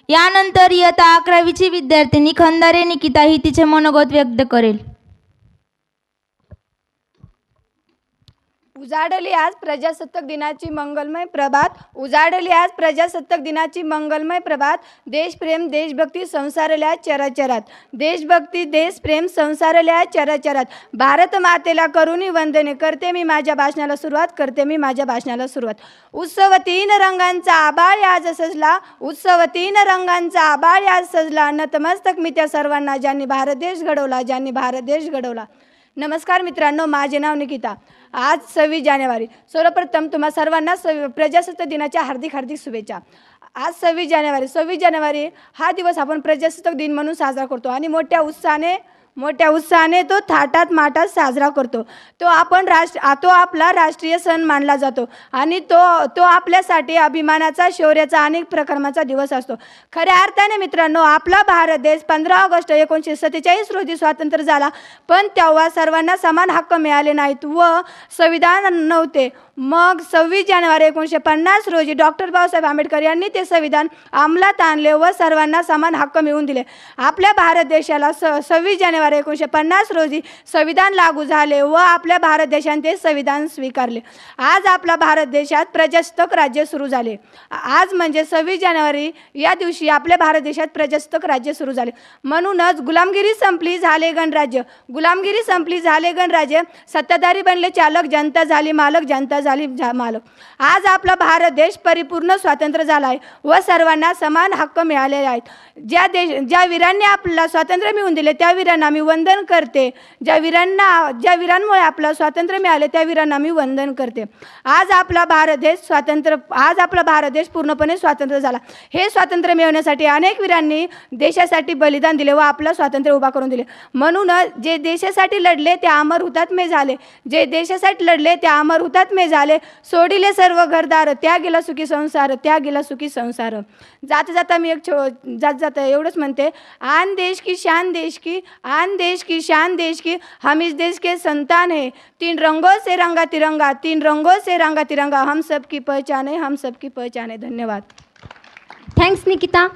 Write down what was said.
यानंतर इयत्ता 11वीची विद्यार्थिनी खंदारे निकिता ही तिचे मनोगत व्यक्त करेल. उजाडली आज प्रजासत्ताक दिनाची मंगलमय प्रभात. उजाडली आज प्रजासत्ताक दिनाची मंगलमय प्रभात. देशप्रेम देशभक्ती संसारल्या चराचरात. देशभक्ती देशप्रेम संसारल्या चराचरात. भारत मातेला करुणी वंदने करते मी माझ्या भाषणाला सुरुवात. उत्सव तीन रंगांचा आभाळ आज सजला. उत्सव तीन रंगांचा आभाळ आज सजला. नतमस्तक मी त्या सर्वांना ज्यांनी भारत देश घडवला. नमस्कार मित्रांनो, माझे नाव निकिता. आज 26 जानेवारी. सर्वप्रथम तुम्हा सर्वांना प्रजासत्ताक दिनाच्या हार्दिक शुभेच्छा. आज 26 जानेवारी हा दिवस आपण प्रजासत्ताक दिन म्हणून साजरा करतो आणि मोठ्या उत्साहाने तो थाटात माटात साजरा करतो. तो आपला राष्ट्रीय सण मानला जातो आणि तो आपल्यासाठी अभिमानाचा, शौर्याचा, अनेक प्रकरणाचा दिवस असतो. खऱ्या अर्थाने मित्रांनो, आपला भारत देश 15 ऑगस्ट 1947 रोजी स्वतंत्र झाला, पण तेव्हा सर्वांना समान हक्क मिळाले नाहीत व संविधान नव्हते. मग 26 जानेवारी 1950 रोजी डॉक्टर बाबासाहेब आंबेडकर यांनी ते संविधान अंमलात आणले व सर्वांना समान हक्क मिळवून दिले. आपल्या भारत देशाला 26 जानेवारी 1950 रोजी संविधान लागू झाले व आपल्या भारत देशाने ते संविधान स्वीकारले. आज आपला भारत देशात प्रजासत्ताक राज्य सुरू झाले. आज म्हणजे 26 जानेवारी या दिवशी आपल्या भारत देशात प्रजासत्ताक राज्य सुरू झाले. म्हणूनच गुलामगिरी संपली, झाले गणराज्य. सत्ताधारी बनले चालक, जनता झाली मालक, आज आपला भारत देश परिपूर्ण स्वतंत्र झाला आहे व सर्वांना समान हक्क मिळालेले आहेत. ज्या वीरांनी आपल्याला स्वातंत्र्य मिळवून दिले त्या वीरांना मी वंदन करते. ज्या वीरांमुळे आपलं स्वातंत्र्य मिळाले त्या वीरांना मी वंदन करते. आज आपला भारत देश पूर्णपणे स्वतंत्र झाला. हे स्वातंत्र्य मिळवण्यासाठी अनेक वीरांनी देशासाठी बलिदान दिले व आपलं स्वातंत्र्य उभा करून दिले. म्हणून जे देशासाठी लढले ते अमर हुतात्मे झाले. सोडिले सर्व घरदार, त्यागेला सुखी संसार. जाता मी एवढंच म्हणते, आन देश की शान देश की, हम इस देश के संतान है. 3 रंगों से रंगा तिरंगा, हम सबकी पहचान है. धन्यवाद. थँक्स निकिता.